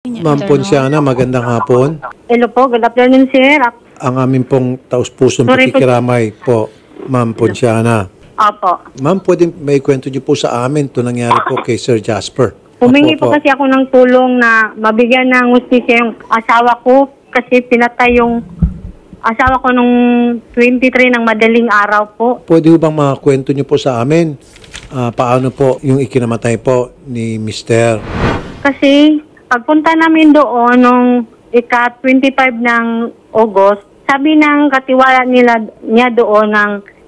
Ma'am Ponciana, magandang hapon. Hello po, good afternoon, sir. Ang aming pong taus-pusong pakikiramay po, Ma'am Ponciana. Opo. Ma'am, pwede may kwento niyo po sa amin ito nangyari po kay Sir Jasper. Humingi po kasi ako ng tulong na mabigyan ng hustisya yung asawa ko kasi pinatay yung asawa ko nung 23 ng madaling araw po. Pwede ho bang makakwento niyo po sa amin paano po yung ikinamatay po ni Mr. Kasi pagpunta namin doon nung ika-25 ng August, sabi ng katiwala niya doon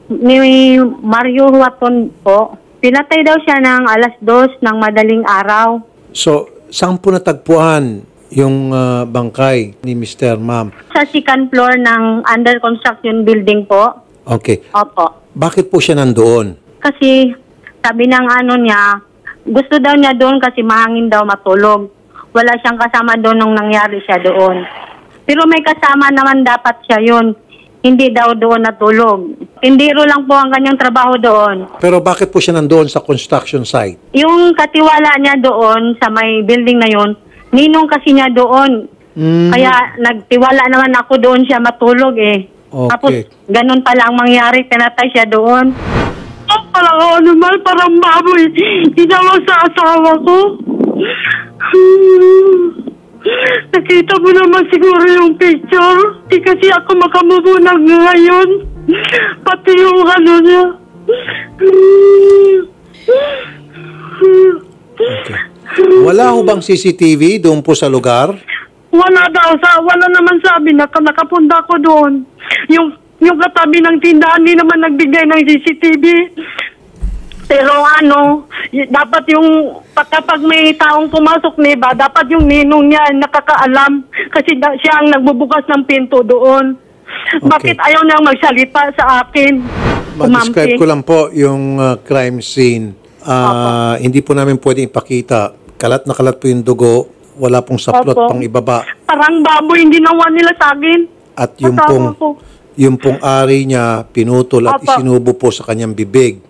ni Mario Huaton po, pinatay daw siya ng alas 2 ng madaling araw. So, saan po natagpuan yung bangkay ni Mr. Ma'am? Sa second floor ng under construction building po. Okay. Opo. Bakit po siya nandoon? Kasi sabi ng niya, gusto daw niya doon kasi mahangin daw matulog. Wala siyang kasama doon nung nangyari siya doon. Pero may kasama naman dapat siya yun. Hindi daw doon natulog. Tindiro lang po ang kanyang trabaho doon. Pero bakit po siya nandoon sa construction site? Yung katiwala niya doon sa may building na yun, ninong kasi niya doon. Kaya nagtiwala naman ako doon siya matulog eh. Okay. Tapos ganun pala ang mangyari, pinatay siya doon. Parang naman, parang baboy. Ginawa sa asawa ko. Nakita mo naman siguro yung picture. Di kasi ako makamubunag ngayon. Pati yung niya. Okay. Wala ho bang CCTV doon po sa lugar? Wala daw. Wala naman sabi na nakapunta ko doon. Yung katabi ng tindahan, hindi naman nagbigay ng CCTV. Pero dapat yung kapag may taong pumasok niba, dapat yung ninong niya nakakaalam kasi siya ang nagbubukas ng pinto doon. Okay. Bakit ayaw niyang magsalita sa akin? Ma-describe ko lang po yung crime scene. Hindi po namin pwedeng ipakita. Kalat na kalat po yung dugo. Wala pong saplot pang ibaba. Parang baboy hindi nawa nila sa akin. At yung pong ari niya pinutol at isinubo po sa kanyang bibig.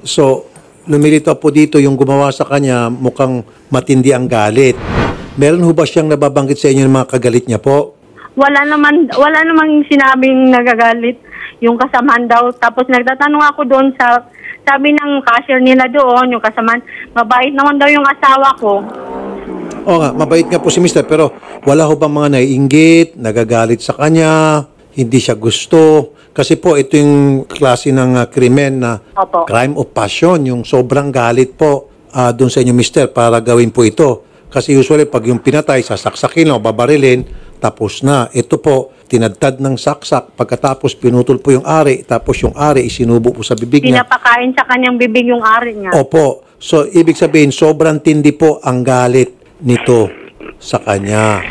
So, lumilito po dito yung gumawa sa kanya, mukhang matindi ang galit. Meron ho ba siyang nababanggit sa inyo ng mga kagalit niya po? Wala namang sinabing nagagalit yung kasamaan daw. Tapos nagtatanong ako doon sabi ng cashier nila doon, yung kasamaan, mabait naman daw yung asawa ko. Oo nga, mabait nga po si Mr. Pero wala ho bang mga naiinggit, nagagalit sa kanya, hindi siya gusto? Kasi po, ito yung klase ng krimen na crime of passion, yung sobrang galit po doon sa inyo, Mr., para gawin po ito. Kasi usually, pag yung pinatay, sasaksakin o babarilin, tapos na. Ito po, tinadtad ng saksak, pagkatapos pinutol po yung ari, tapos yung ari isinubo po sa bibig niya. Pinapakain sa kanyang bibig yung ari niya. Opo. So, ibig sabihin, sobrang tindi po ang galit nito sa kanya.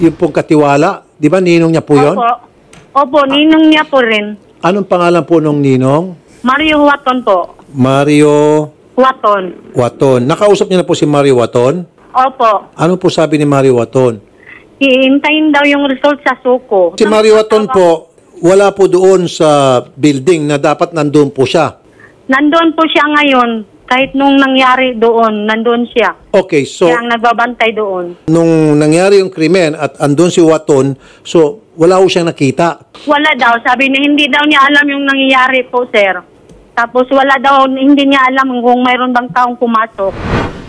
Yung pong katiwala, di ba ninong niya po yun? Opo, ninong niya po rin. Anong pangalan po nung ninong? Mario Huaton po. Mario Huaton. Nakausap niyo na po si Mario Huaton? Opo. Ano po sabi ni Mario Huaton? Hihintayin daw yung result sa suko. Si Mario Huaton po, wala po doon sa building na dapat nandun po siya. Nandun po siya ngayon. Kahit nung nangyari doon, nandun siya. Okay, so siya ang nagbabantay doon. Nung nangyari yung krimen at andun si Huaton, so wala po siyang nakita? Wala daw. Sabi niya, hindi daw niya alam yung nangyayari po, sir. Tapos wala daw, hindi niya alam kung mayroon bang taong pumasok.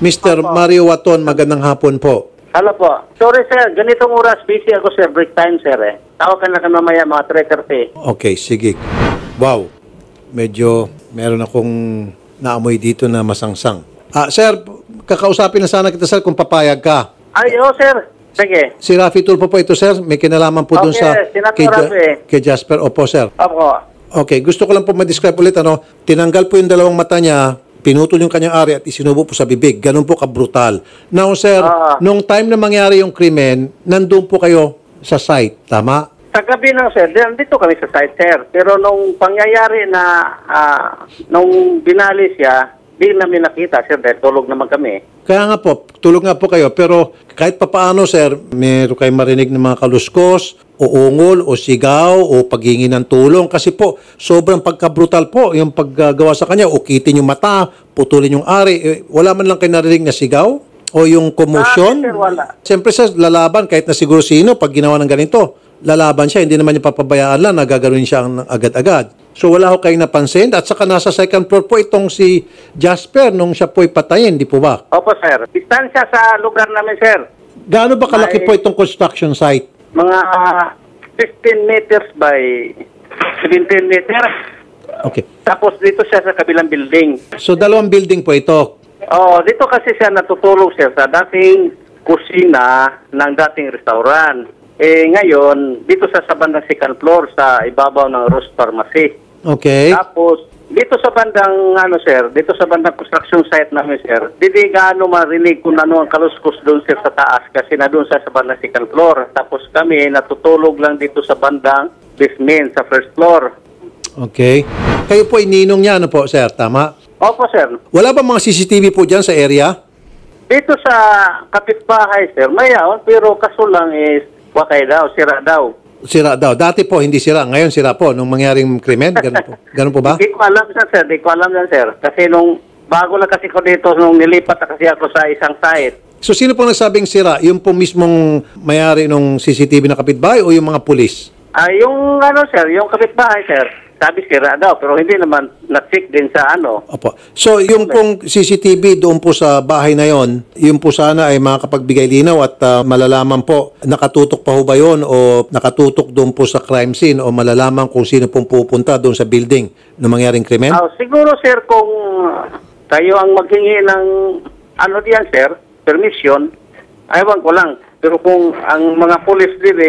Mr. Mario Huaton, magandang hapon po. Hello po. Sorry sir, ganitong oras busy ako sir, break time sir eh. Tawag ka na mamaya mga 3:30. Okay, sige. Wow, medyo meron akong naamoy dito na masangsang. Sir, kakausapin na sana kita sir kung papayag ka. Ay, sir. Sige. Si Rafi Tulfo po ito sir, may kinalaman po doon sa kay Jasper. Opo sir. Opo. Okay, gusto ko lang po ma-describe ulit tinanggal po yung dalawang mata niya, pinutol yung kanyang ari at isinubo po sa bibig. Ganun po ka-brutal. Now sir, nung time na mangyari yung krimen, nandun po kayo sa site, tama? Sa gabi lang sir, dito kami sa site sir. Pero nung pangyayari na, nung binali siya, di namin nakita sir dahil tulog naman kami. Kaya nga po, tulog nga po kayo. Pero kahit papaano sir, meron kayo marinig ng mga kaluskos, o ungol, o sigaw, o paghingi ng tulong. Kasi po, sobrang pagka-brutal po yung paggagawa sa kanya. Ukitin yung mata, putulin yung ari. Wala man lang kayo narinig na sigaw? O yung commotion? Sir, wala. Siyempre sir, lalaban kahit na siguro sino pag ginawa ng ganito. Lalaban siya, hindi naman niya papabayaan lang na gagawin siya ang agad-agad. So wala ho kayong napansin at saka nasa second floor po itong si Jasper nung siya po'y patayin, di po ba? Opo, sir. Distansya sa lugar namin, sir. Gaano ba kalaki po itong construction site? Mga 15 meters by 17 meters. Okay. Tapos dito siya sa kabilang building. So dalawang building po ito. Oh, dito kasi siya natutulog sir sa dating kusina ng dating restaurant. Ngayon, dito sa bandang second floor sa ibabaw ng Rose Pharmacy. Okay. Tapos, dito sa bandang, dito sa bandang construction site namin, sir, hindi gaano marinig kung ano ang kaluskos doon, sir, sa taas kasi na doon sa bandang second floor. Tapos kami, natutulog lang dito sa bandang basement, sa first floor. Okay. Kayo po ininong niya, ano po, sir? Tama? Opo, sir. Wala ba mga CCTV po dyan sa area? Dito sa kapitbahay, sir, mayaon, pero kaso lang is, wakay daw, sira daw. Sira daw. Dati po hindi sira. Ngayon sira po. Nung mangyaring krimen, ganun po. Ganun po ba? Hindi ko alam, sir. Hindi ko alam yan, sir. Kasi nung bago lang kasi ko dito, nung nilipat na kasi ako sa isang site. So sino po nagsabing sira? Yung po mismong mayari nung CCTV na kapitbahay o yung mga pulis? Yung sir, yung kapitbahay, sir, sabi sira daw, pero hindi naman na-check din sa Opo. So yung pong CCTV doon po sa bahay na yon, yung po sana ay makakapagbigay linaw at malalaman po, nakatutok pa ho ba yun o nakatutok doon po sa crime scene o malalaman kung sino pong pupunta doon sa building na mangyaring krimen? Siguro, sir, kung kayo ang maghingi ng diyan, sir, permission, aywan ko lang. Pero kung ang mga pulis din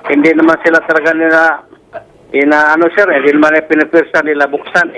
hindi naman sila talaga nila sir, hindi naman pinipirsa nila buksan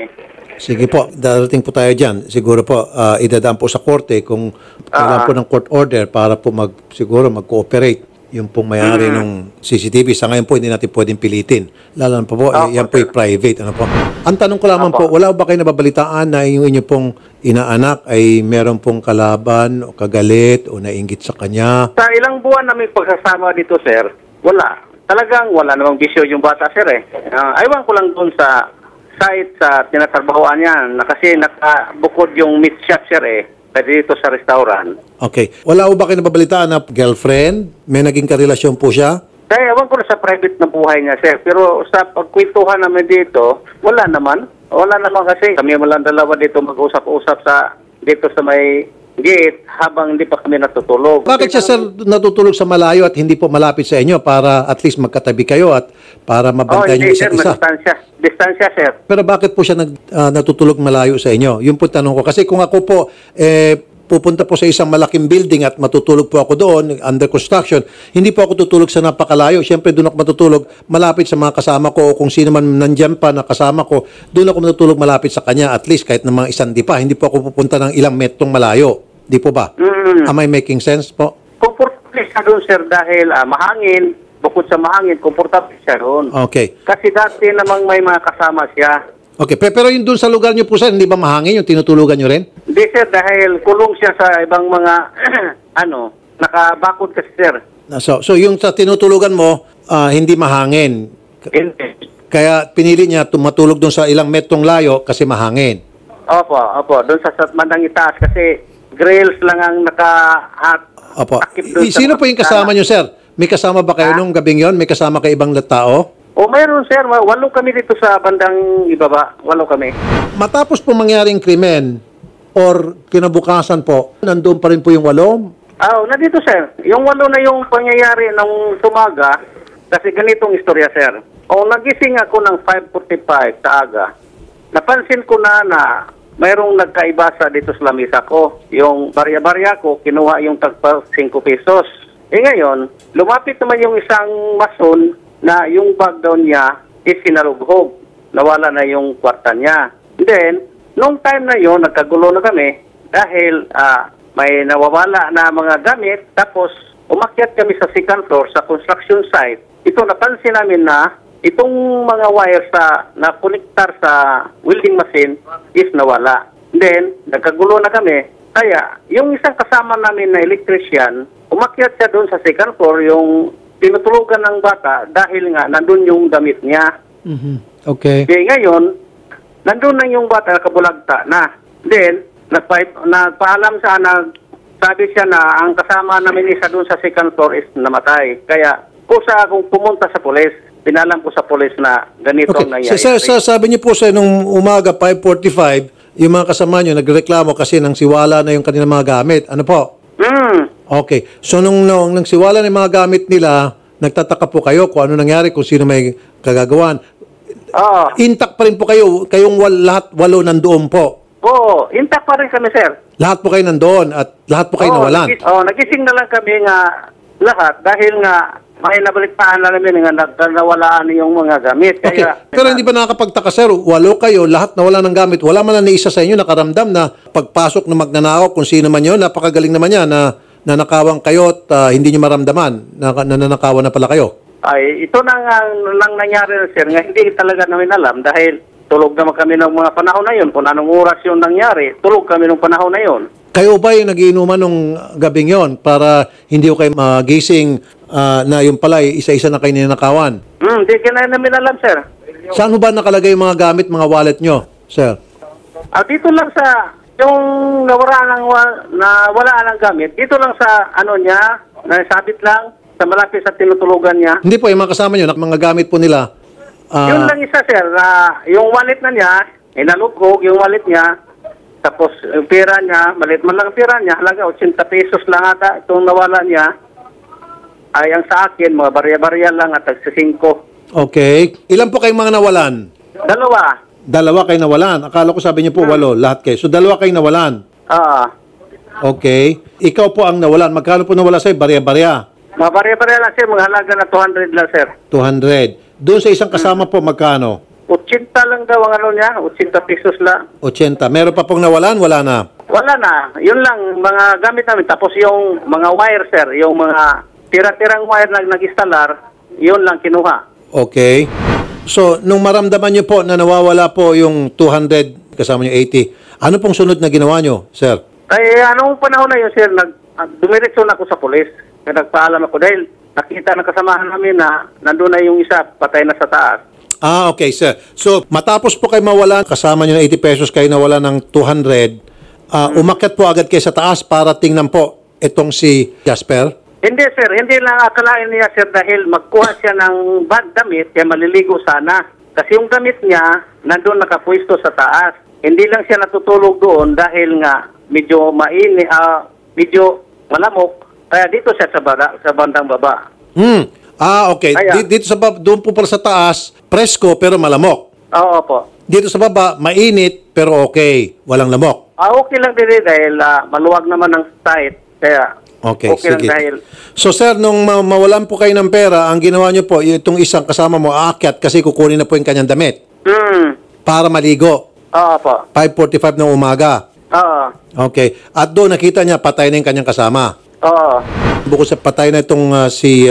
Sige po, darating po tayo dyan. Siguro po, idadaan po sa korte kung kailangan po ng court order para po siguro mag-cooperate yung pong mayari ng CCTV. Sa ngayon po, hindi natin pwedeng pilitin. Lalo na po, yan po private. Ano po? Ang tanong ko lamang po, wala ba kayo nababalitaan na yung inyo pong inaanak ay meron pong kalaban o kagalit o nainggit sa kanya? Sa ilang buwan namin pagsasama dito, sir, wala. Talagang wala namang bisyo yung bata, sir aywan ko lang doon sa site sa tinatrabahoan niya na kasi nakabukod yung meat shop, sir dito sa restaurant. Okay. Wala ba kayo nababalitaan na girlfriend? May naging karelasyon po siya? Kaya ewan ko na sa private na buhay niya, sir. Pero sa pagkwentuhan namin dito, wala naman. Wala naman kasi kami walang dalawa dito mag-usap-usap dito sa may gate habang hindi pa kami natutulog. Bakit siya sir natutulog sa malayo at hindi po malapit sa inyo para at least magkatabi kayo at para mabantayan niyo isa't isa? Distansya, sir. Pero bakit po siya natutulog malayo sa inyo? Yun po tanong ko. Kasi kung ako po pupunta po sa isang malaking building at matutulog po ako doon under construction, hindi po ako tutulog sa napakalayo. Siyempre doon ako matutulog malapit sa mga kasama ko o kung sino man nandyan pa na kasama ko, doon ako matutulog malapit sa kanya at least kahit na mga isang pa. Hindi po ako pupunta ng ilang metrong malayo. Di po ba? Am I making sense po? Komportable siya doon, sir, dahil mahangin. Bukod sa mahangin, komportable siya doon. Okay. Kasi dati namang may mga kasama siya. Okay. Pero yung doon sa lugar niyo po, sir, hindi ba mahangin yung tinutulugan niyo rin? Hindi, sir, dahil kulong siya sa ibang mga, nakabakod kasi, sir. So yung sa tinutulugan mo, hindi mahangin. Kaya pinili niya matulog doon sa ilang metrong layo kasi mahangin. Opo. Doon sa mandang itaas kasi grills lang ang Opo. takip doon. Sino po yung kasama niyo, sir? May kasama ba kayo nung gabing yon? May kasama kayo ibang tao? Mayroon, sir. 8 kami dito sa bandang ibaba. 8 kami. Matapos po mangyaring krimen or kinabukasan po, nandun pa rin po yung 8? Nandito, sir. Yung 8 na yung pangyayari ng tumaga kasi ganitong istorya, sir. Nagising ako ng 5:45 sa aga. Napansin ko na mayroong nagkaiba dito sa lamisa ko. Yung barya-barya ko, kinuha yung tagpa 5 pesos. Ngayon, lumapit naman yung isang mason na yung bag daw niya is sinalubhog. Nawala na yung kwarta niya. Then, nung time na yon nagkagulo na kami dahil may nawawala na mga gamit. Tapos, umakyat kami sa second floor sa construction site. Ito, napansin namin na itong mga wires na konektar sa welding machine is nawala. Then, nagkagulo na kami. Kaya, yung isang kasama namin na electrician, umakyat siya doon sa second floor yung tinutulugan ng bata dahil nga nandun yung damit niya. Okay. Ngayon, nandun na yung bata, nakabulagta na. Then, nagpaalam sa sabi siya na ang kasama namin isa doon sa second floor is namatay. Kaya kusa akong pumunta sa pulis. Pinalam ko sa pulis na ganito ang nangyayari. Sabi niyo po sa nung umaga 5:45, yung mga kasama niyo nagreklamo kasi nang siwala na yung kanilang mga gamit. Ano po? Okay. So nung siwala na yung mga gamit nila, nagtataka po kayo kung ano nangyari, kung sino may kagagawan. Oo. Intact pa rin po kayo, kayong lahat 8 nandoon po. Oo, intact pa rin kami, sir. Lahat po kayo nandoon at lahat po kayo nawalan. Nagising na lang kami nga lahat dahil nga may nabalitaan na namin nga nawalaan yung mga gamit. Okay. Kaya, Pero hindi ba nakakapagtaka, sir? 8 kayo, lahat nawala ng gamit. Wala man na isa sa inyo nakaramdam na pagpasok ng magnanakaw, kung sino man yun, napakagaling naman yan na nanakawan kayo at hindi nyo maramdaman na nanakawan na pala kayo. Ay, ito nang nangyari, sir, nga hindi talaga namin alam dahil tulog naman kami ng mga panahon na yun. Kung anong oras yung nangyari, tulog kami ng panahon na yun. Kayo ba yung nagiinuman nung gabing yon para hindi ko kayo magising na yung pala isa-isa na kayo ninakawan? Hindi ka na namin alam, sir. Saan ba nakalagay yung mga gamit, mga wallet nyo, sir? Dito lang sa, yung nawala ng gamit, dito lang sa, niya, nasabit lang, sa malapit sa tinutulugan niya. Hindi po, yung mga kasama nyo, mga gamit po nila. Yun lang isa, sir, yung wallet na niya, inalugog yung wallet niya, tapos yung pera niya, maliit man lang ang pera niya, halaga 80 pesos lang ata, itong nawala niya, ay ang sa akin, mga barya-barya lang at 5. Okay. Ilan po kayong mga nawalan? 2. 2 kayo nawalan. Akala ko sabi niyo po 8, lahat kayo. So 2 kayo nawalan. Okay. Ikaw po ang nawalan. Magkano po nawala sa'yo? Barya-barya. Mga barya-barya lang, sir, mga halaga na 200 lang, sir. 200. Doon sa isang kasama po, magkano? 80 lang daw ang niya, 80 pesos lang. 80. Meron pa pong nawalan? Wala na. Wala na. Yun lang, mga gamit namin. Tapos yung mga wire, sir, yung mga tira-tirang wire na nag-installar, yun lang kinuha. Okay. So, nung maramdaman niyo po na nawawala po yung 200, kasama niyo 80, ano pong sunod na ginawa niyo, sir? Kaya anong panahon na yun, sir, dumiretso na ako sa pulis. Kaya nagpaalam ako dahil nakita na kasamahan namin na nandun na yung isa, patay na sa taas. Okay, sir. So, matapos po kayo mawala, kasama niyo ng 80 pesos, kayo nawala ng 200, umakyat po agad kayo sa taas para tingnan po itong si Jasper? Hindi, sir. Hindi lang akalain niya, sir, dahil magkuha siya ng bag damit, kaya maliligo sana. Kasi yung damit niya, nandun nakapwesto sa taas. Hindi lang siya natutulog doon dahil nga medyo medyo malamok. Kaya dito siya sa bandang baba. Okay. Dito doon po pala sa taas, presko pero malamok. Oo po. Dito sa baba, mainit pero okay. Walang lamok. Okay lang din dahil maluwag naman ang site. Kaya okay lang sige. dahil... So sir, nung mawalan po kayo ng pera, ang ginawa niyo po, itong isang kasama mo aakyat kasi kukunin na po yung kanyang damit. Para maligo. Oo po. 5:45 ng umaga. Oo. Okay. At doon nakita niya patay na yung kanyang kasama. Oo. Bukod sa patay na itong si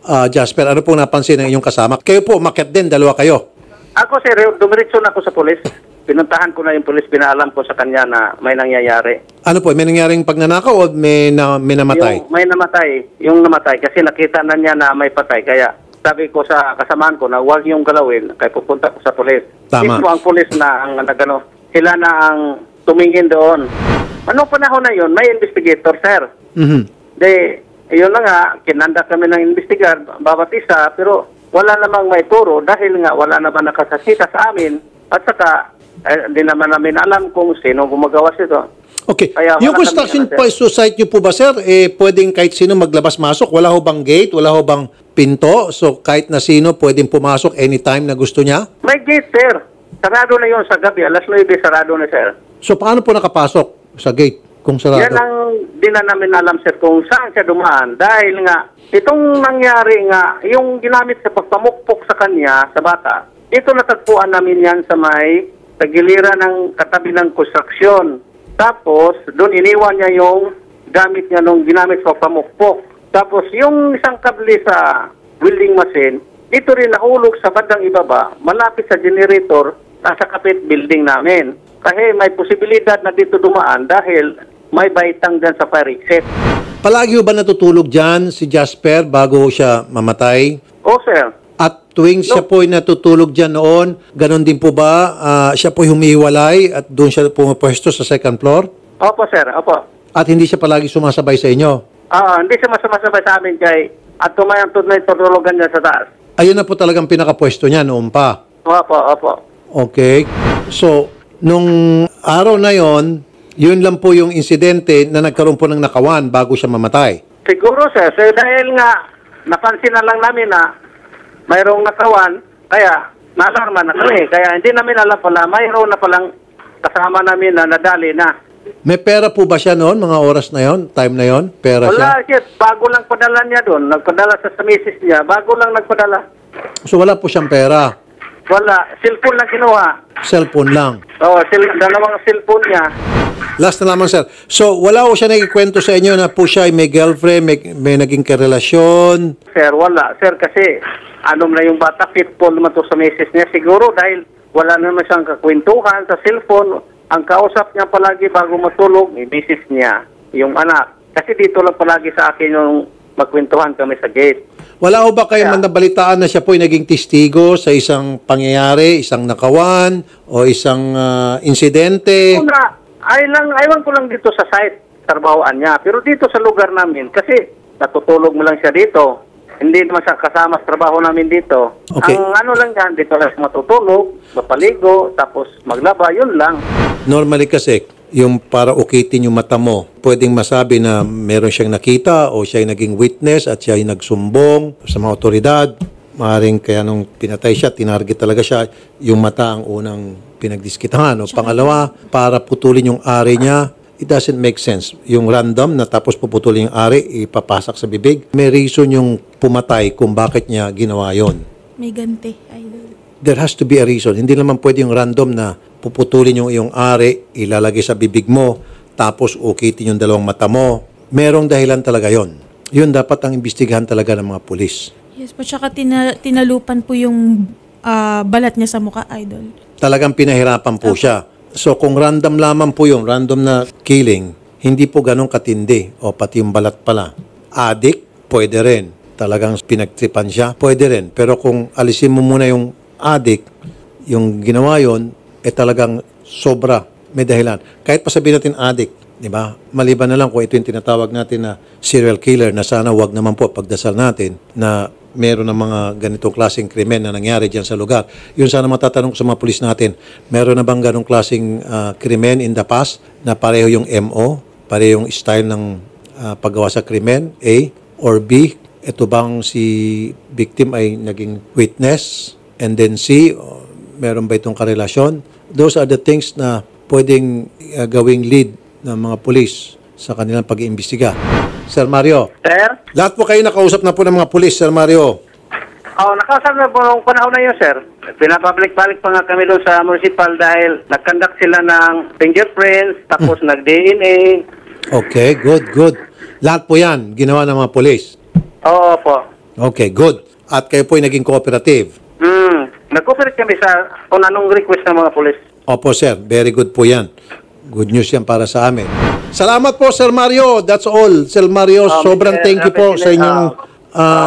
Jasper, ano pong napansin ng inyong kasama? Kayo po, umakyat din, 2 kayo. Ako, sir, dumiretso na ako sa pulis. Pinuntahan ko na yung pulis, pinaalam ko sa kanya na may nangyayari. Ano po, may nangyaring pagnanakaw o may namatay? May namatay. Yung namatay kasi nakita na niya na may patay. Kaya sabi ko sa kasamaan ko na huwag yung galawin kaya pupunta ko sa pulis. Tama. Mismo ang pulis na ang nagano, sila na ang tumingin doon. Anong panahon na yun? May investigator, sir. Yun na nga, kinanda kami ng investigar, bawat isa, pero wala namang may turo dahil nga wala naman nakasasita sa amin. At saka, hindi naman namin alam kung sino gumagawa ito. Okay. Kaya Yung construction site nyo po ba, sir, pwedeng kahit sino maglabas-masok? Wala ho bang gate? Wala ho bang pinto? So, kahit na sino pwedeng pumasok anytime na gusto niya? May gate, sir. Sarado na yun sa gabi. Alas 9, sarado na, sir. So, paano po nakapasok sa gate kung sarado? Yan ang di na namin alam, sir, kung saan siya dumaan. Dahil nga, itong nangyari nga, yung ginamit sa pagpamukpok sa kanya, sa bata, ito natagpuan namin yan sa may tagiliran ng katabi ng construction. Tapos, doon iniwan niya yung gamit niya nung ginamit sa pagpamukpok. Tapos, yung isang kable sa welding machine, dito rin nahulog sa bandang ibaba, malapit sa generator, nasa kapit building namin. Kasi may posibilidad na dito dumaan dahil may baitang dyan sa fire exit. Palagi ba natutulog dyan si Jasper bago siya mamatay? Oo, sir. At tuwing siya po natutulog dyan noon, ganon din po ba siya po humihiwalay at doon siya pumapwesto sa second floor? Opo, sir. Opo. At hindi siya palagi sumasabay sa inyo. Hindi siya sumasabay sa amin at tumayang tunay tutulugan niya sa taas. Ayun na po talagang pinakapwesto niya noon pa. Opo. Okay. So, nung araw na yon, yun lang po yung insidente na nagkaroon po ng nakawan bago siya mamatay. Siguro sir, dahil nga napansin na lang namin na mayroong nakawan, kaya naalarma na kami. Kaya hindi namin alam pala, mayroon na palang kasama namin na nadali na. May pera po ba siya noon, mga oras na yon, time na yon? Pera siya? Wala, shit. Bago lang padala niya doon. Nagpadala sa misis niya. Bago lang nagpadala. So wala po siyang pera? Wala. Cellphone lang kinuha. Cellphone lang? Oo, dalawang cellphone niya. Last na lamang, sir. So, wala po siya nagkikwento sa inyo na po siya ay may girlfriend, may naging karelasyon? Sir, wala. Sir, kasi na yung bata, pitfall naman to sa misis niya. Siguro dahil wala naman siyang kakwentuhan sa cellphone. Ang kausap niya palagi bago matulog, may misis niya, yung anak. Kasi dito lang palagi sa akin yung magkwentuhan kami sa gate. Wala ho ba kayong nabalitaan na siya po ay naging testigo sa isang pangyayari, isang nakawan, o isang insidente? Aywan ko lang dito sa site, trabahoan niya. Pero dito sa lugar namin, kasi natutulog mo lang siya dito. Hindi naman siya kasama sa trabaho namin dito. Okay. Ang lang yan, dito lang siya matutulog, mapaligo, tapos maglaba, yun lang. Normally kasi, yung para ukitin yung mata mo, pwedeng masabi na meron siyang nakita o siya ay naging witness at siya ay nagsumbong sa mga otoridad. Maaaring kaya nung pinatay siya, tinarget talaga siya, yung mata ang unang pinagdiskitahan. O pangalawa, para putulin yung ari niya, it doesn't make sense. Yung random na tapos puputulin yung ari, ipapasak sa bibig. May reason yung pumatay kung bakit niya ginawa yon. May ganti, idol. There has to be a reason. Hindi naman pwede yung random na puputulin yung iyong ari, ilalagay sa bibig mo, tapos ukitin yung dalawang mata mo. Merong dahilan talaga yon. Yun dapat ang imbestigahan talaga ng mga pulis. Yes po, tsaka tinalupan po yung balat niya sa mukha, idol. Talagang pinahirapan po siya. So kung random lamang po yung random na killing, hindi po ganun katindi. O pati yung balat pala. Addict, pwede rin. Talagang pinagtripan siya, pwede rin. Pero kung alisin mo muna yung addict, yung ginawa yon, talagang sobra, may dahilan. Kahit pa sabihin natin addict, di ba? Maliban na lang kung ito yung tinatawag natin na serial killer, na sana wag naman po pagdasal natin na meron ng mga ganitong klaseng krimen na nangyari dyan sa lugar. Yun sana matatanong sa mga pulis natin, meron na bang ganong klaseng krimen in the past na pareho yung MO, pareho yung style ng paggawa sa krimen, A, or B, ito bang si victim ay naging witness, and then C, meron ba itong karelasyon? Those are the things na pwedeng gawing lead ng mga pulis sa kanilang pag-iimbestiga. Sir Mario. Sir? Lahat po kayo nakausap na po ng mga pulis, Sir Mario. Nakausap na po nung panahon na yun, sir. Pinapabalik-balik pa nga kami doon sa municipal dahil nag-conduct sila ng fingerprints, tapos nag-DNA. Okay, good. Lahat po yan, ginawa ng mga pulis. Oo po. Okay, good. At kayo po ay naging cooperative. Nag-cooperate kami sa kung anong request ng mga pulis. Opo, sir. Very good po yan. Good news yan para sa amin. Salamat po, Sir Mario. That's all. Sir Mario, sobrang thank you po sa inyong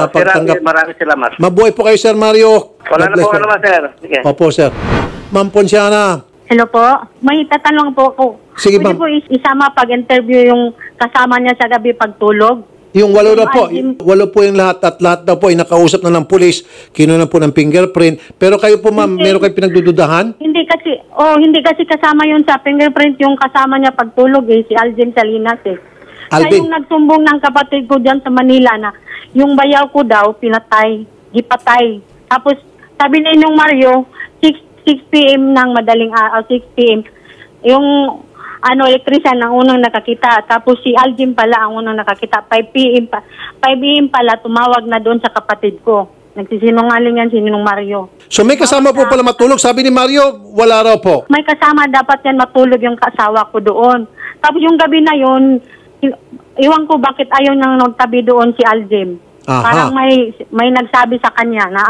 pagtanggap. Maraming salamat. Mabuhay po kayo, Sir Mario. Wala na po naman, sir. Sige. Opo, sir. Ma'am Ponciana. Hello po. May tatanong po ako. Sige, Pwede ma'am. po isama pag-interview yung kasama niya sa gabi pagtulog? Yung walo na po, Alvin. walo po yung lahat at lahat daw po ay nakausap na ng pulis, kinuha po ng fingerprint. Pero kayo po ma'am, meron kayo pinagdududahan? Hindi kasi kasama yun sa fingerprint yung kasama niya pagtulog si Alvin Salinas Siya Alvin. yung nagsumbong ng kapatid ko dyan sa Manila na yung bayaw ko daw gipatay. Tapos sabi ni nung Mario, 6 p.m. ng madaling araw, 6 p.m. Yung electrician ang unang nakakita. Tapos si Alvin pala ang unang nakakita. 5 p.m. pala tumawag na doon sa kapatid ko. Nagsisinungaling yan si Ninong Mario. So may kasama po pala matulog. Sabi ni Mario, wala raw po. May kasama dapat yan matulog yung kasawa ko doon. Tapos yung gabi na yun, iwan ko bakit ayaw nang nagtabi doon si Alvin. Aha. Parang may nagsabi sa kanya na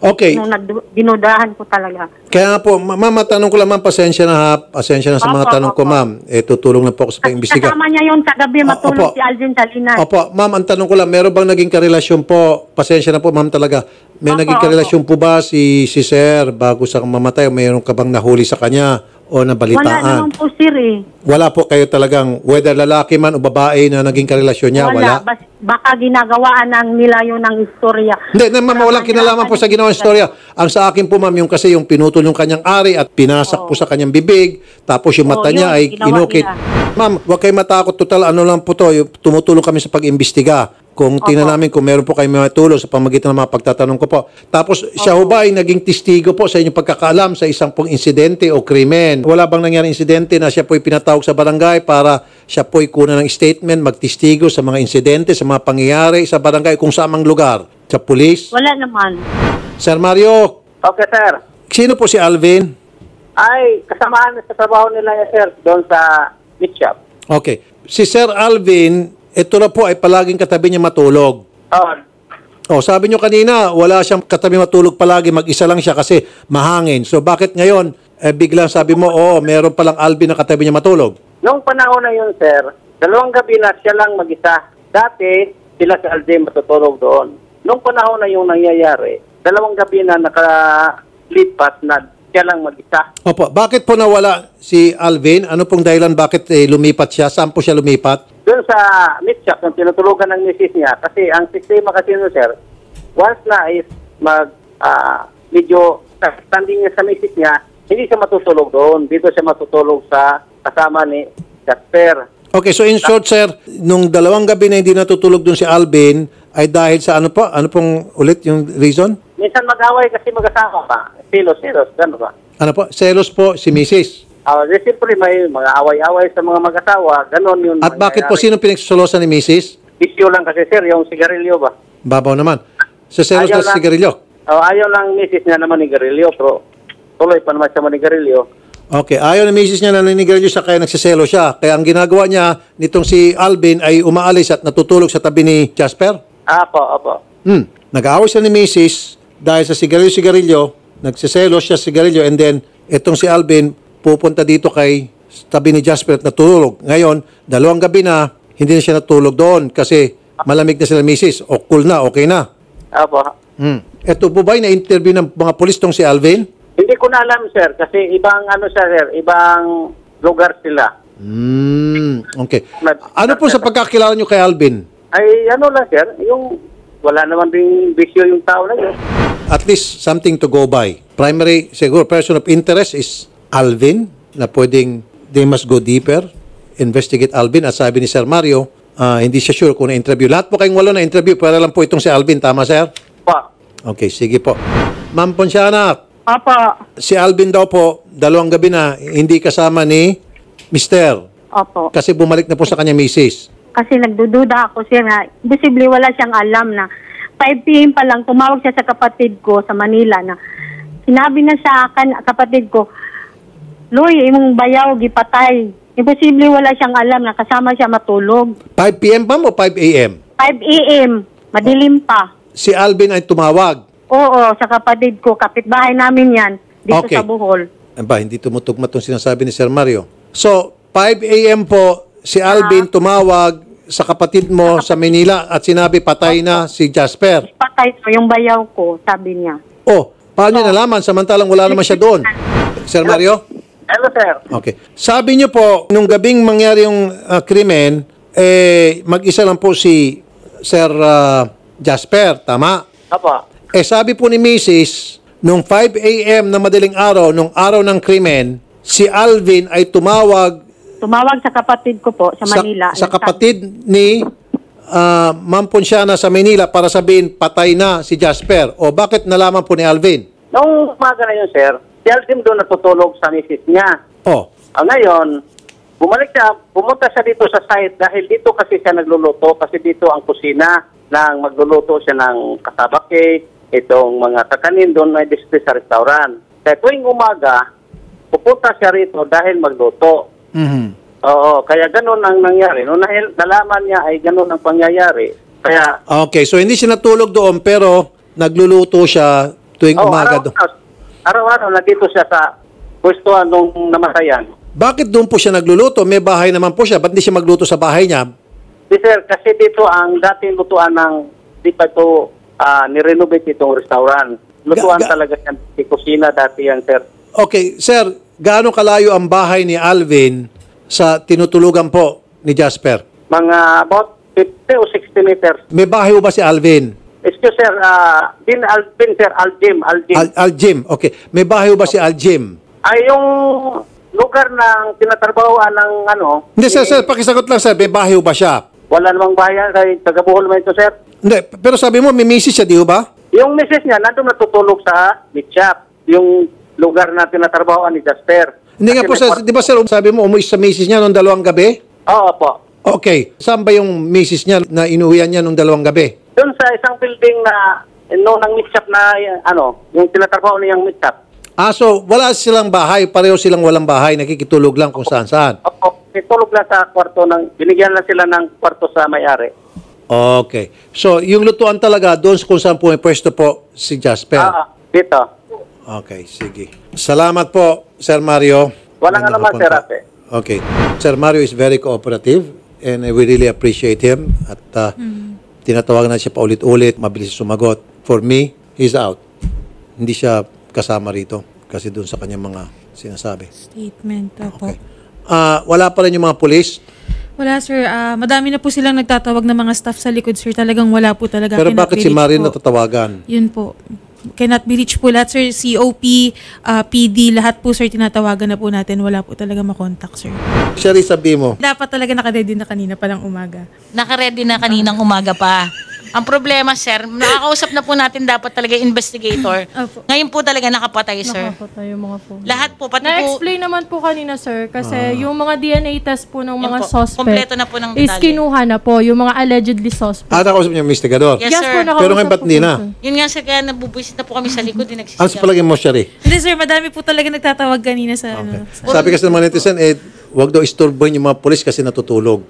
Okay. nung binudahan ko talaga. Kaya nga po, ma'am, matanong ko lang ma'am, pasensya na ha. Pasensya na sa mga Opo, tanong ko opo. ma'am. Tutulong na po ako sa pag-imbestiga. Kasama niya yun sa gabi matulog Opo. si Alvin Salinas. Opo, ma'am, ang tanong ko lang, meron bang naging karelasyon po? Pasensya na po ma'am talaga. May Opo, naging karelasyon po ba si Sir bago sa mamatay? Mayroon ka bang nahuli sa kanya? o nabalitaan? Wala naman po, sir eh. Wala po kayo talagang, whether lalaki man o babae na naging karelasyon niya, wala? Baka ginagawaan nila yun ng istorya. Hindi, ma'am, walang kinalaman po sa ginawang istorya. Ang sa akin po, ma'am, yung kasi yung pinutol yung kanyang ari at pinasak po sa kanyang bibig, tapos yung mata niya ay ginawa inukit. nila. Ma'am, huwag kayo matakot. Total, ano lang po to, yung tumutulong kami sa pag-imbestiga. Kung tingnan namin kung meron po kayo mga tulong sa pamagitan ng mga pagtatanong ko po. Tapos, siya ho ba ay naging testigo po sa inyong pagkakaalam sa isang pong insidente o krimen? Wala bang nangyaring insidente na siya po'y pinatawag sa barangay para siya po'y kuna ng statement, magtestigo sa mga insidente, sa mga pangyayari sa barangay kung saan mang lugar? Sa pulis? Wala naman. Sir Mario, Okay, sir. sino po si Alvin? Ay, kasamaan sa trabaho nila yan, sir, doon sa meat shop. Okay. Si Sir Alvin, ito na po ay palaging katabi niya matulog. Oh, sabi niyo kanina, wala siyang katabi matulog palagi, mag-isa lang siya kasi mahangin. So bakit ngayon, biglang sabi mo, meron palang Alvin na katabi niya matulog? Noong panahon na yun, sir, 2 gabi na siya lang mag-isa. Dati, sila si Alvin matutulog doon. Noong panahon na yung nangyayari, 2 gabi na nakalipas na siya lang mag-isa. Opo, bakit po nawala si Alvin? Ano pong dahilan bakit lumipat siya? Saan po siya lumipat? Doon sa meat shop, yung tinutulugan ng misis niya, kasi ang sistema kasi nun, sir, once na is medyo standing niya sa misis niya, hindi siya matutulog doon. Dito siya matutulog sa kasama ni Jasper. Okay, so in short, sir, nung 2 gabi na hindi natutulog doon si Alvin, ay dahil sa ano po? Ano pong ulit yung reason? Minsan mag-away kasi mag-asama pa. Silos, gano'n ba? Ano po? Selos po si Mrs. Siyempre may mga away-away sa mga mag-asawa, gano'n yun. At bakit po sino pinagsolosan ni Mrs.? Bisyo lang kasi, sir, yung sigarilyo ba? Babaw naman. Sa selos Ayaw na lang. sigarilyo. Ayaw lang misis niya naman ni Garilio, pero tuloy pa naman siya manigarilyo. Okay, ayaw na misis niya na naninigarilyo siya kaya nagsiselo siya. Kaya ang ginagawa niya nitong si Alvin ay umaalis at natutulog sa tabi ni Jasper. Apo. Nag-aaway siya ni misis dahil sa sigarilyo, nagsiselo siya sa sigarilyo and then itong si Alvin pupunta dito kay tabi ni Jasper at natulog. Ngayon, 2 gabi na hindi na siya natulog doon kasi malamig na sila misis. O cool na, okay na. Apo. Ito po ba na-interview ng mga polis tong si Alvin? Hindi ko na alam, sir, kasi ibang sir, ibang lugar sila. Okay. Ano po sa pagkakilala nyo kay Alvin? Ay, lang, sir, yung wala naman ding bisyo yung tao na yun. At least something to go by. Primary, siguro, person of interest is Alvin, na pwedeng they must go deeper, investigate Alvin. At sabi ni Sir Mario, hindi siya sure kung na-interview. Lahat po kayong 8 na-interview, pero lang po itong si Alvin. Tama, sir? Pa. Okay, sige po. Ma'am Ponciana, Opo. si Alvin daw po, 2 gabi na, hindi kasama ni Mister. Opo. Kasi bumalik na po sa kanya misis. Kasi nagdududa ako, sir, na posible wala siyang alam na 5 p.m. pa lang tumawag siya sa kapatid ko sa Manila na sinabi na sa akin, kapatid ko, Loy, imong bayaw, gipatay. Imposible wala siyang alam na kasama siya matulog. 5 p.m. ba o 5 a.m.? 5 a.m. Madilim pa. Si Alvin ay tumawag. Oo, sa kapatid ko. Kapitbahay namin yan. Dito Okay. sa Bohol. Hindi tumutugma itong sinasabi ni Sir Mario. So, 5 a.m. po, si Alvin tumawag sa kapatid mo sa Manila at sinabi patay na si Jasper. Patay ko yung bayaw ko, sabi niya. Oh, paano niya nalaman samantalang wala naman siya doon? Sir Mario? Hello, sir. Okay. Sabi niyo po, nung gabing mangyari yung krimen, mag-isa lang po si Sir Jasper, tama? Apo. Sabi po ni Mrs., nung 5 a.m. na madaling araw, nung araw ng krimen, si Alvin ay tumawag Tumawag sa kapatid ko po sa Manila. sa kapatid ni Ma'am Ponciana sa Manila para sabihin patay na si Jasper. O bakit nalaman po ni Alvin? Noong umaga na yun, sir, si Alvin doon natutulog sa misis niya. Oh, Ngayon, pumunta siya dito sa site dahil dito kasi siya nagluluto kasi dito ang kusina nang magluluto siya ng kasaba cake, itong mga kakanin doon may display sa restaurant. Kaya tuwing umaga, pupunta siya rito dahil magluto. Oo, kaya ganun ang nangyari. Noong nalaman niya ay ganun ang pangyayari. Kaya, okay, so hindi siya natulog doon pero nagluluto siya tuwing umaga doon. araw-araw nandito siya sa pwestuhan nung namatayan. Bakit doon po siya nagluluto? May bahay naman po siya. Ba't hindi siya magluto sa bahay niya? Sir, kasi dito ang dating lutuan ng di pa ito nirenovate itong restaurant. Lutuan talaga yan. Di kusina dati yan, sir. Okay, sir, gaano kalayo ang bahay ni Alvin sa tinutulugan po ni Jasper? Mga about 50 o 60 meters. May bahay ba si Alvin? Excuse sir, din Alvin sir, Aljim. Aljim, okay. May bahay ba si Aljim? Ay yung lugar ng tinatrabahoan ng ano. Hindi, sir, pakisagot lang, sir. May bahay ba siya? Wala namang bayan kay taga Bohol man ito sir. Hindi, pero sabi mo, may misis siya, di ba? Yung misis niya nandun natutulog sa meat shop. Yung lugar na tinatrabahoan ni Jasper. Hindi nga po, sir. Di ba, sir, sabi mo, umuwi sa misis niya noong 2 gabi? Oo po. Okay. Saan ba yung misis niya na inuwian niya noong 2 gabi? Doon sa isang building na ng meat shop na yung tinatrabaho niyang meat shop. So wala silang bahay, pareho silang walang bahay, nakikitulog lang kung saan-saan. Opo, itulog lang sa kwarto binigyan lang sila ng kwarto sa may-ari. Okay. So yung lutuan talaga doon kung saan pwesto po si Jasper. Dito. Okay, sige. Salamat po, Sir Mario. Walang ano man, Sir Rafi. Okay. Sir Mario is very cooperative and we really appreciate him. At tinatawagan na siya paulit-ulit, mabilis sumagot. For me, he's out. Hindi siya kasama rito kasi doon sa kanyang mga sinasabi. Statement. Opo. Okay. Wala pa rin yung mga pulis. Wala, sir. Madami na po silang nagtatawag ng mga staff sa likod, sir. Talagang wala po talaga. Pero Cannot bakit be si reached Marin po. natatawagan? Yun po. Cannot be reached po lahat, sir. COP, PD, lahat po, sir, tinatawagan na po natin. Wala po talaga makontak, sir. Sherry, sabi mo. Dapat talaga nakaready na kanina palang umaga. Nakaready na kaninang umaga pa. Ang problema, sir, nakakausap na po natin dapat talaga investigator. Opo. Ngayon po talaga nakapatay, sir. Nakapatay yung mga phone. Lahat po, pati po, Na-explain naman po kanina, sir, kasi yung mga DNA test po ng Yan mga po, suspect kompleto na po ng is detalye. kinuha na po, yung mga allegedly suspect. Nakausap niyo yung investigador. Yes, sir. po, nakausap Pero ngayon ba't po hindi po, na? sir. Yun nga, sir, kaya nabubuisit na po kami sa likod, din Ano sa nagsisigaw. palagay mo, Sherry? Hindi, sir. Madami po talaga nagtatawag kanina sa ano. Sabi kasi ng mga netizen, wag daw istorbohin yung mga pulis kasi natutulog.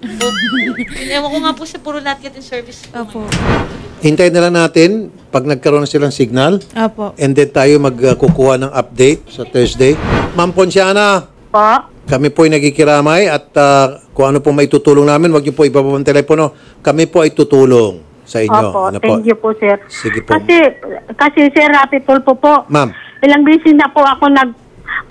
Ewan ko nga po, sir, puro not yet in service. Opo. Hintayin na lang natin pag nagkaroon na silang signal Opo. and then tayo magkukuha ng update sa Thursday. Ma'am Ponciana, Po? kami po ay nagkikiramay at kung ano po may tutulong namin, wag niyo po ibaba ang telepono. Kami po ay tutulong sa inyo. Opo, Ano thank you po, sir. Sige po. Kasi Sir Rafi Tulfo po, Ma'am. ilang beses na po ako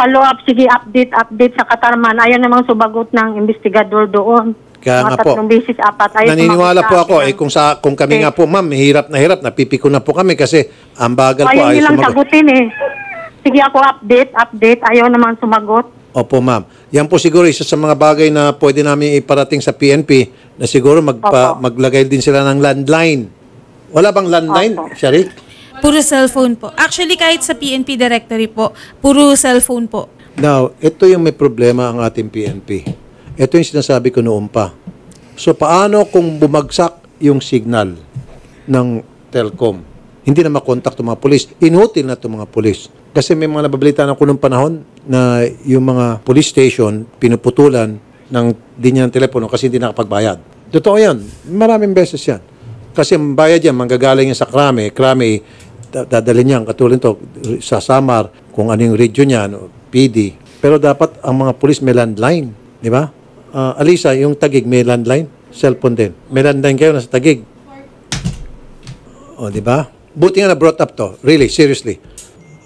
follow up, sige, update sa Katarman. Ayaw namang subagot ng investigador doon. Kaya nga Mga po. 3 beses, 4. Ayaw Naniniwala sumagot po sa ako akin. kung kami nga po ma'am, hirap na hirap, napipiko na po kami kasi ang bagal po Ayaw ay nilang sumagot. sagutin eh. Sige ako update. Ayaw naman sumagot. Opo, ma'am. Yan po siguro isa sa mga bagay na pwede namin iparating sa PNP na siguro maglagay din sila ng landline. Wala bang landline, Opo. Shari? Puro cellphone po. Actually, kahit sa PNP directory po, puro cellphone po. Now, ito yung may problema ang ating PNP. Ito yung sinasabi ko noon pa. So, paano kung bumagsak yung signal ng Telcom? Hindi na makontak itong mga polis. Inutil na itong mga polis. Kasi may mga nababalita na kunong panahon na yung mga police station pinuputulan ng linya ng telepono kasi hindi nakapagbayad. Totoo yan. Maraming beses yan. Kasi ang bayad yan, manggagaling yan sa Krame. Krame, dadalhin yan. Katulad ito, sa Samar, kung ano yung region niyan, PD. Pero dapat ang mga polis may landline. Di ba? Alisa, yung Taguig may landline? Cellphone din. May landline kayo na sa Taguig. O, di ba? Buti nga na brought up to. Really, seriously.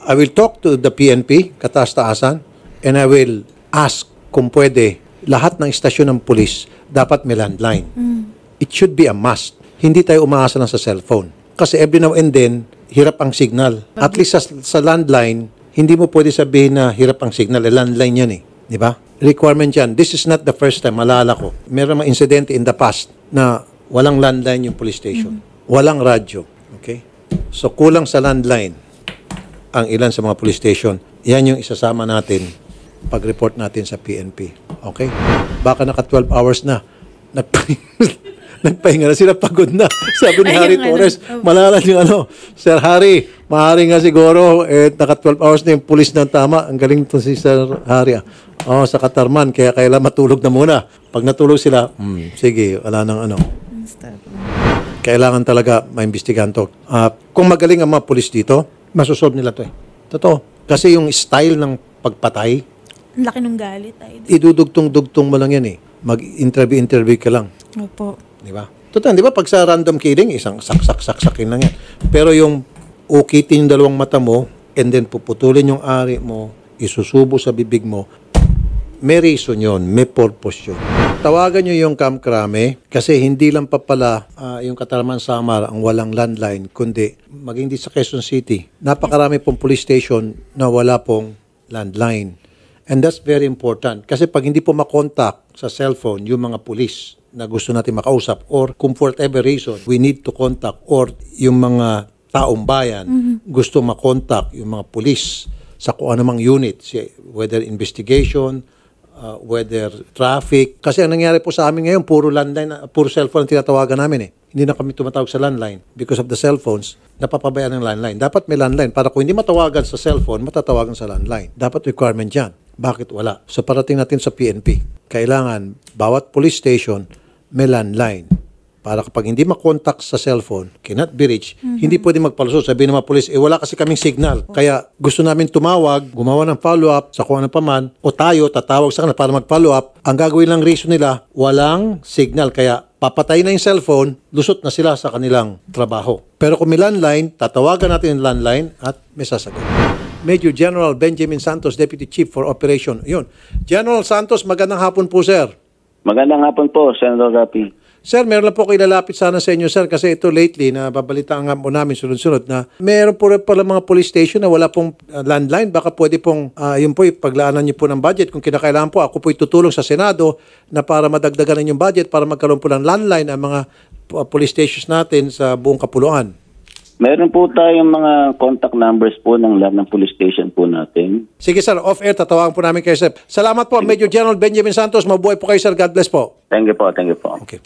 I will talk to the PNP, kataas-taasan, and I will ask kung pwede, lahat ng istasyon ng pulis dapat may landline. It should be a must. Hindi tayo umaasa lang sa cellphone. Kasi every now and then, hirap ang signal. At least sa landline, hindi mo pwede sabihin na hirap ang signal. Landline yan eh. Di ba? Requirement yan. This is not the first time. Malala ko. Meron mga insidente in the past na walang landline yung police station. Walang radyo. Okay? So, kulang sa landline ang ilan sa mga police station. Yan yung isasama natin pag-report natin sa PNP. Okay? Baka naka 12 hours na. Nagpahinga na sila, pagod na. Sabi ni Harry Torres, malala yung Sir Harry, maaari nga siguro, naka 12 hours na yung police ng tama. Ang galing to si Sir Harry. Sa Katarman, kaya kailangan matulog na muna. Pag natulog sila, sige, wala nang Kailangan talaga maimbestigahan to. Kung magaling ang mga police dito, masusolve nila to eh. Totoo. Kasi yung style ng pagpatay, Ang laki ng galit. idudugtong-dugtong mo lang yan eh. Mag-interview ka lang. Opo. Di ba? Totoo, di ba? Pag sa random killing, isang sak-sak-sak-sakin lang yan. Pero yung ukitin yung dalawang mata mo, and then puputulin yung ari mo, isusubo sa bibig mo, may reason yun, may purpose yun. Tawagan nyo yung Kamkrame kasi hindi lang pa pala yung Katarman Samar ang walang landline, kundi maging di sa Quezon City. Napakarami pong police station na wala pong landline. And that's very important kasi pag hindi po makontak sa cellphone yung mga police na gusto natin makausap or kung for whatever reason we need to contact or yung mga taong bayan gusto makontak yung mga police sa kung anumang unit, whether investigation, whether traffic. Kasi ang nangyari po sa amin ngayon, puro landline, puro cellphone ang tinatawagan namin eh. Hindi na kami tumatawag sa landline because of the cellphones, napapabayaan ng landline. Dapat may landline para kung hindi matawagan sa cellphone, matatawagan sa landline. Dapat requirement yan. Bakit wala? So parating natin sa PNP, kailangan bawat police station may landline. Para kapag hindi makontak sa cellphone, cannot be reached, hindi pwede magpalusot. Sabihin ng mga police, wala kasi kaming signal. Kaya gusto namin tumawag, gumawa ng follow-up sa kung ano paman, o tayo tatawag sa kanila para mag-follow up. Ang gagawin lang reason nila, walang signal. Kaya papatay na yung cellphone, lusot na sila sa kanilang trabaho. Pero kung may landline, tatawagan natin yung landline at may sasagot. Major General Benjamin Santos, Deputy Chief for Operation. Yun. General Santos, magandang hapon po, sir. Magandang hapon po, Senator Rapi. Sir, meron lang po kayo lalapit sana sa inyo, sir, kasi ito lately, na babalitaan nga po namin sunod-sunod na meron po rin pala mga police station na wala pong landline. Baka pwede pong, yun po, paglaanan niyo po ng budget. Kung kinakailangan po, ako po itutulong sa Senado na para madagdagan yung budget para magkaroon po ng landline ang mga police stations natin sa buong kapuluan. Meron po tayong mga contact numbers po ng lahat ng police station po natin. Sige, sir, off-air, tatawagan po namin kayo, sir. Salamat po, Major General Benjamin Santos. Mabuhay po kayo, sir. God bless po. Thank you po, thank you po. Okay.